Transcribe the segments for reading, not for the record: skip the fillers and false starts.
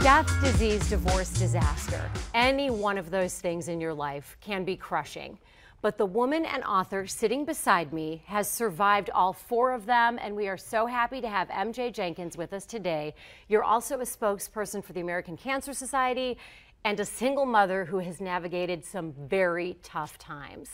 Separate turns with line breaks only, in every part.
Death, disease, divorce, disaster. Any one of those things in your life can be crushing. But the woman and author sitting beside me has survived all four of them, and we are so happy to have MJ Jenkins with us today. You're also a spokesperson for the American Cancer Society and a single mother who has navigated some very tough times.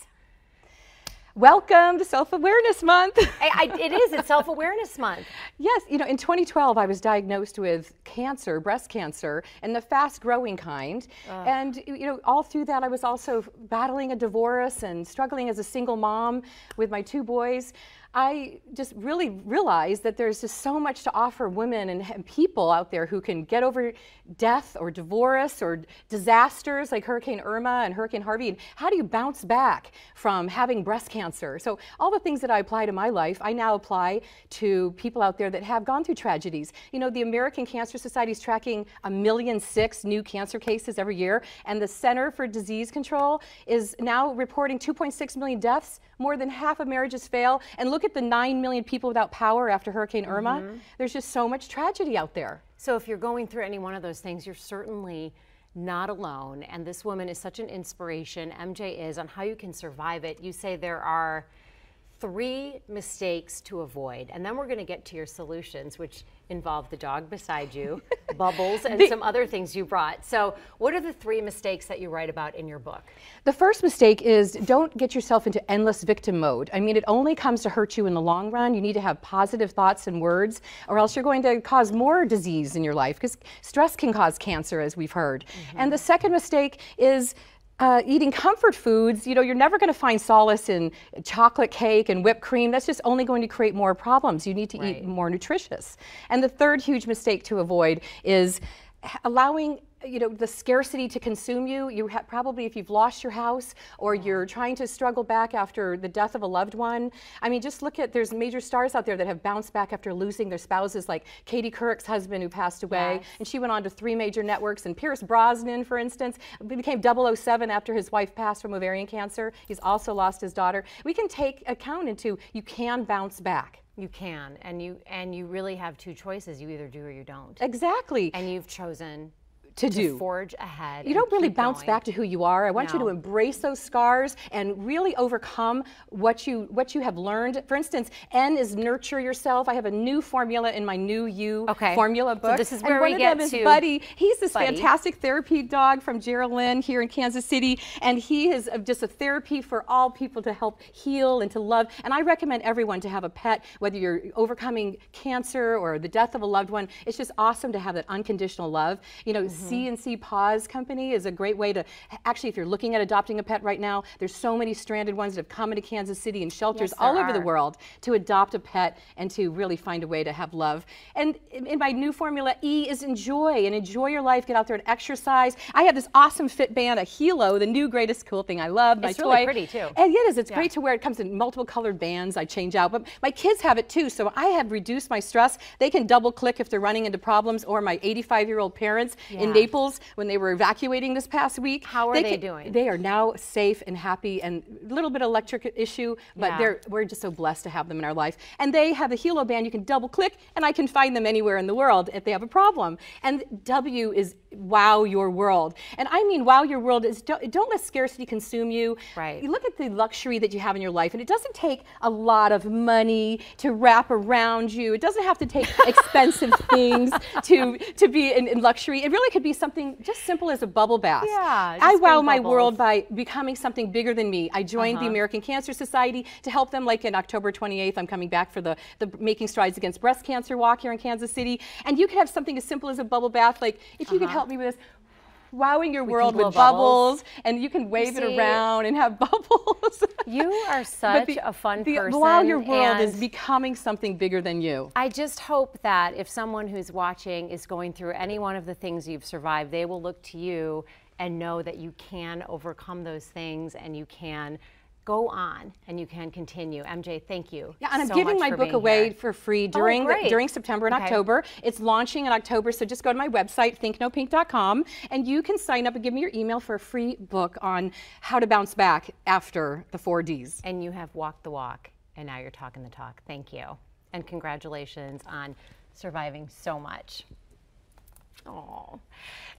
Welcome to Self-Awareness Month.
It's Self-Awareness Month.
Yes, you know, in 2012 I was diagnosed with cancer, breast cancer, and the fast-growing kind. And you know, all through that I was also battling a divorce and struggling as a single mom with my two boys. I just really realized that there's just so much to offer women and people out there who can get over death or divorce or disasters like Hurricane Irma and Hurricane Harvey. And how do you bounce back from having breast cancer? So all the things that I apply to my life, I now apply to people out there that have gone through tragedies. You know, the American Cancer Society is tracking 1.6 million new cancer cases every year, and the Center for Disease Control is now reporting 2.6 million deaths. More than half of marriages fail. And look at the 9 million people without power after Hurricane Irma. There's just so much tragedy out there.
So if you're going through any one of those things, you're certainly not alone. And this woman is such an inspiration, MJ is, on how you can survive it. You say there are 3 mistakes to avoid, and then we're going to get to your solutions, which involve the dog beside you, Bubbles, and some other things you brought. So what are the 3 mistakes that you write about in your book?
The first mistake is don't get yourself into endless victim mode. I mean, it only comes to hurt you in the long run. You need to have positive thoughts and words, or else you're going to cause more disease in your life, because stress can cause cancer, as we've heard. And the second mistake is eating comfort foods. You know, you're never going to find solace in chocolate cake and whipped cream. That's just only going to create more problems. You need to eat more nutritious. And the third huge mistake to avoid is allowing, you know, the scarcity to consume you. You probably, if you've lost your house or you're trying to struggle back after the death of a loved one. I mean, just look at, there's major stars out there that have bounced back after losing their spouses, like Katie Couric's husband who passed away, and she went on to 3 major networks. And Pierce Brosnan, for instance, became 007 after his wife passed from ovarian cancer. He's also lost his daughter. We can take account into, you can bounce back.
You can, and you really have 2 choices. You either do or you don't.
Exactly.
And you've chosen
to
forge ahead.
You don't really bounce back to who you are. I want you to embrace those scars and really overcome what you have learned. For instance, N is nurture yourself. I have a new formula in my new You formula book.
So this is where we get to
Buddy. He's this fantastic therapy dog from Geraldine here in Kansas City, and he is just a therapy for all people to help heal and to love. And I recommend everyone to have a pet, whether you're overcoming cancer or the death of a loved one. It's just awesome to have that unconditional love. You know, C&C Paws Company is a great way to, actually, if you're looking at adopting a pet right now, there's so many stranded ones that have come into Kansas City and shelters all over the world to adopt a pet and to really find a way to have love. And in my new formula, E is enjoy, and enjoy your life. Get out there and exercise. I have this awesome fit band, a Hilo, the new greatest cool thing I love.
It's really pretty too.
And it is. It's great to wear. It comes in multiple colored bands. I change out, but my kids have it too. So I have reduced my stress. They can double click if they're running into problems, or my 85-year-old parents in Naples, when they were evacuating this past week.
How are they doing?
They are now safe and happy, and a little bit of electric issue, but we're just so blessed to have them in our life. And they have the Hilo band. You can double click, and I can find them anywhere in the world if they have a problem. And W is wow your world. And I mean wow your world is don't let scarcity consume you. You look at the luxury that you have in your life, and it doesn't take a lot of money to wrap around you. It doesn't have to take expensive things to be in luxury. It really could be something just simple as a bubble bath. I wow my world by becoming something bigger than me. I joined the American Cancer Society to help them. Like in October 28th, I'm coming back for the Making Strides Against Breast Cancer walk here in Kansas City. And you could have something as simple as a bubble bath. Like if you could help me with this, wowing your world with bubbles, and you can wave it around and have bubbles.
You are such a fun person.
Wow your world is becoming something bigger than you.
I just hope that if someone who's watching is going through any one of the things you've survived, they will look to you and know that you can overcome those things and you can go on and you can continue. MJ, thank you.
Yeah, and I'm giving my book away for free during September and October. It's launching in October, so just go to my website, thinknopink.com, and you can sign up and give me your email for a free book on how to bounce back after the 4 Ds.
And you have walked the walk, and now you're talking the talk. Thank you. And congratulations on surviving so much. Oh.